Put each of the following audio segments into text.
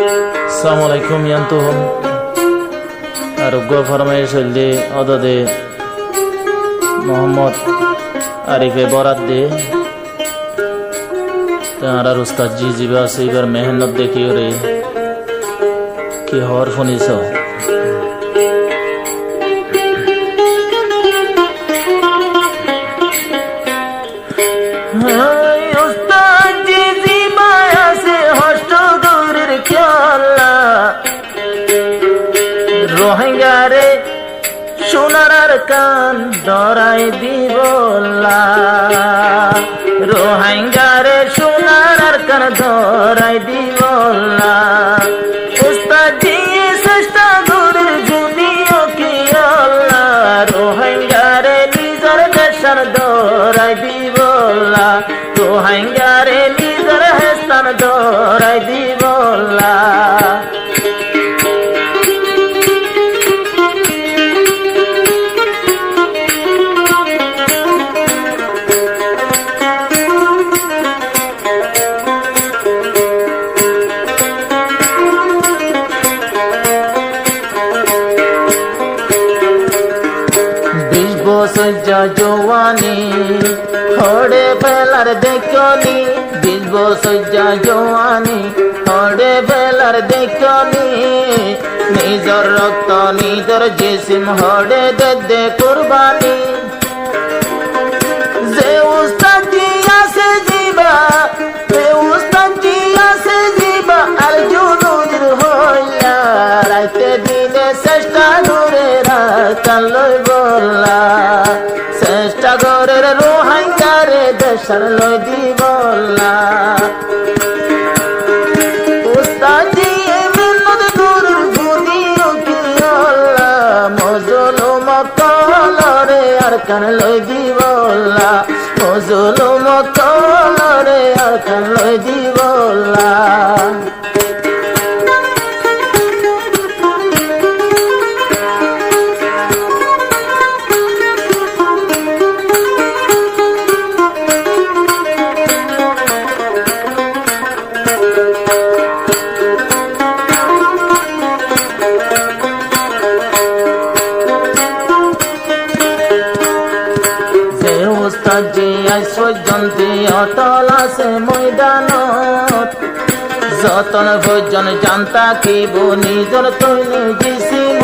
Assalamualaikum yantuhum Aruggo farmaish hille odade Muhammad Arife Borat de Tara Ustad ji jiba seibar mehnat dekhiyo re ki hor funiso রোহিঙ্গারে সোনার কান ধরাই দিবলা রোহিঙ্গারে সোনার কান ধরাই দিবলা উস্তাদ দিয়ে চেষ্টা করে দুনিয়া কি আল্লাহ রোহিঙ্গারে নিজের দেশের ধরাই দিবলা রোহিঙ্গারে নিজের হেস্তান ধরাই দিবলা সজ্জা জওয়ানি হড়ে বেলার দেখনি 20 বছর জওয়ানি হড়ে বেলার দেখনি নিজর রক্ত নিজর জিসিম হড়ে দে কুরবানি যে উস্তাদ জি আছে জিবা যে উস্তাদ জি আছে জিবা আর জুনুর হইয়া রাইতে দিনে চেষ্টা করে রাখান লই বলা চেষ্টা করে রোহিঙ্গারে দেশের লই দিবলা উস্তাদ জি মেহনত করে দুনিয়া কি আল্লাহ মজলুম কলরে আর কান লই দিবলা মজলুম কলরে আর কান লই দিবলা পর্যন্ত অটল আছে ময়দানত যতন ভোজন জানতা কিব নিজর তৈলে জিসিম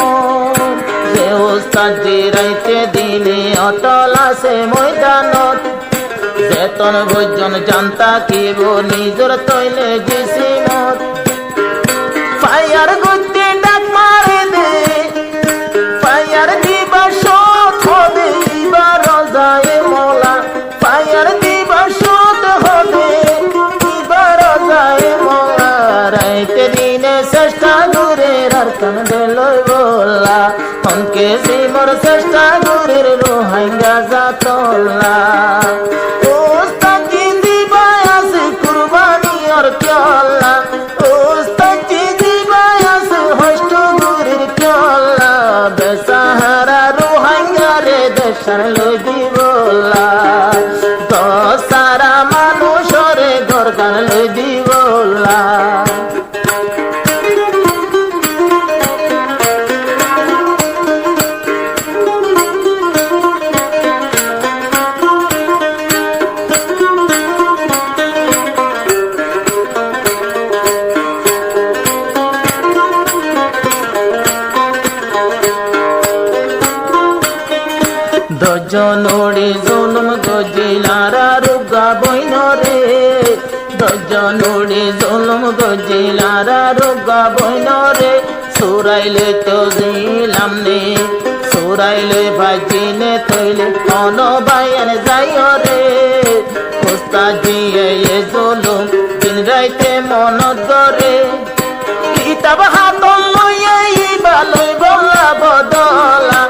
যে উস্তাদ জি রাইতে দিলে অটল আছে ময়দানত যতন ভোজন জানতা কিব নিজর তৈলে জিসিম ফায়ার গতি ডাক মারে দে ফায়ার দিবা শোধ হবে এবার রোজায়ে মোলা ফায়ার দিবা শোধ হবে এবার রোজায়ে মোলা রাইতে দিনে চেষ্টা করে রারকান দেলই বলা হনকে জীবর চেষ্টা করে রোহিঙ্গা জাতলা উস্তাদ জি দিবা আছে কুরবানি আর কেলা উস্তাদ জি দিবা আছে হষ্ট গুরির কেলা বেসাহারা রোহিঙ্গারে দেশের লই দিবলা সারা মানুষরে গরকান লই দিবলা দজনড়ি জুলুম গজিলারা রুগা বইন রে দজনড়ি জুলুম গজিলারা রুগা বইন রে সুরাইলে তো জিলাম নে সুরাইলে ভাজিনে তৈলে কোন বায়ান যাইও রে উস্তাদ জি এ জুলুম দিন রাইতে মনত করে কিতাব হাত লইয়া ইবালই বলা বদলা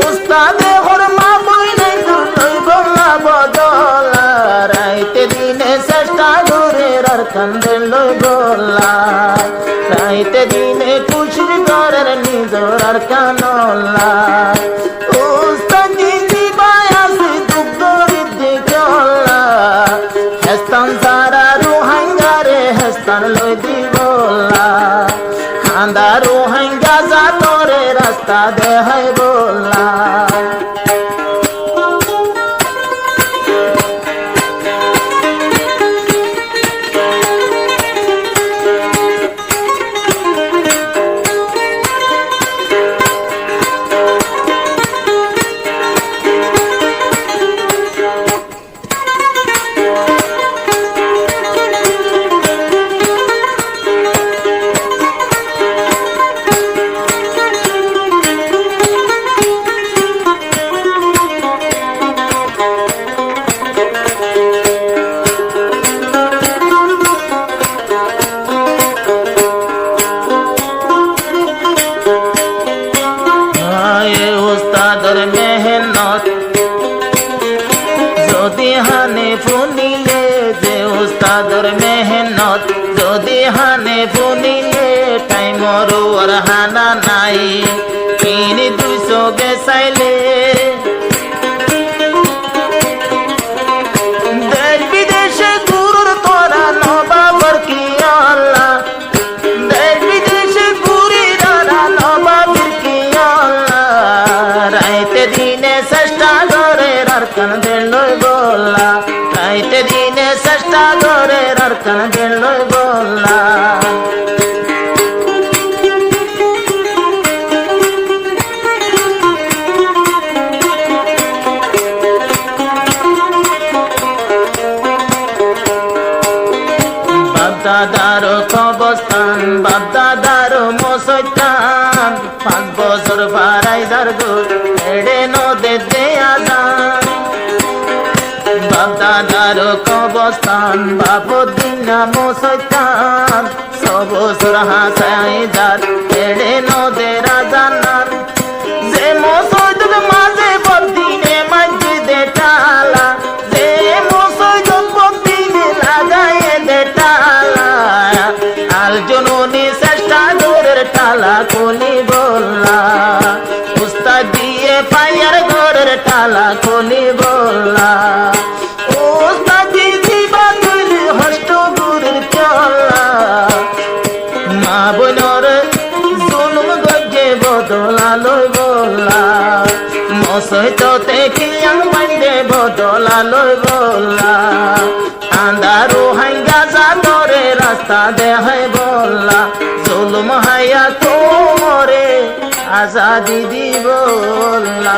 উস্তাদে হর মা বই নাই দুই বলা বদলা রাইতে দিনে চেষ্টা করে রারকান দেলই বলা রাইতে দিনে খুশি করার নিজর আর কানলা উস্তাদ জি দিবা আছে দুঃখ দিকে আল্লাহ হেস্তান সারা রোহিঙ্গারে হেস্তান লই বললা আন্দারু হাঙ্গা যা তোরে রাস্তা দেখাই বললা উস্তাদর মেহনত যদি হানে ফুনিলে যে উস্তাদর মেহনত যদি হানে ফুনিলে টাইমরও আর হানা নাই কিনি 200 গেছাইলে দেশ বিদেশে গুরুর তোরা নবাবর কি আল্লাহ দেশ বিদেশে গুরি রানা নবাবের কি রাইতে দিনে চেষ্টা করে আর কান দেলই বললা রাইতে দিনে চেষ্টা করে আর কান দেলই বললা বাপদাদার কবস্থান বাপদাদার মসজিদান 5 বছর বারাই যার গোল এড়ে নদে দেয়া যান বাপদাদার কবস্থান বাপদিন মসজিদান 100 বছর হাসাই যার এড়ে নদে রাজানার যে মসজিদের মাঝে বদিনে মসজিদে টালা যে মসজিদ বদিনে লাগায়ে দে টালা আল জননী চেষ্টা দূরের টালা খুলি বললা উস্তাদ দিয়ে পায়ার ঘরের টালা খুলি বললা উস্তাদ দিবা তুলি হস্ত গুরের চলা মা বোনর জুলুম গজে বদলালই বললা মসজিদতে কিয়াং বাইরে বদলালই বললা আন্দারু হাঙ্গা যা তোরে রাস্তা দেখাই বললা জুলুম হাইয়া তোরে আজাদি দি বললা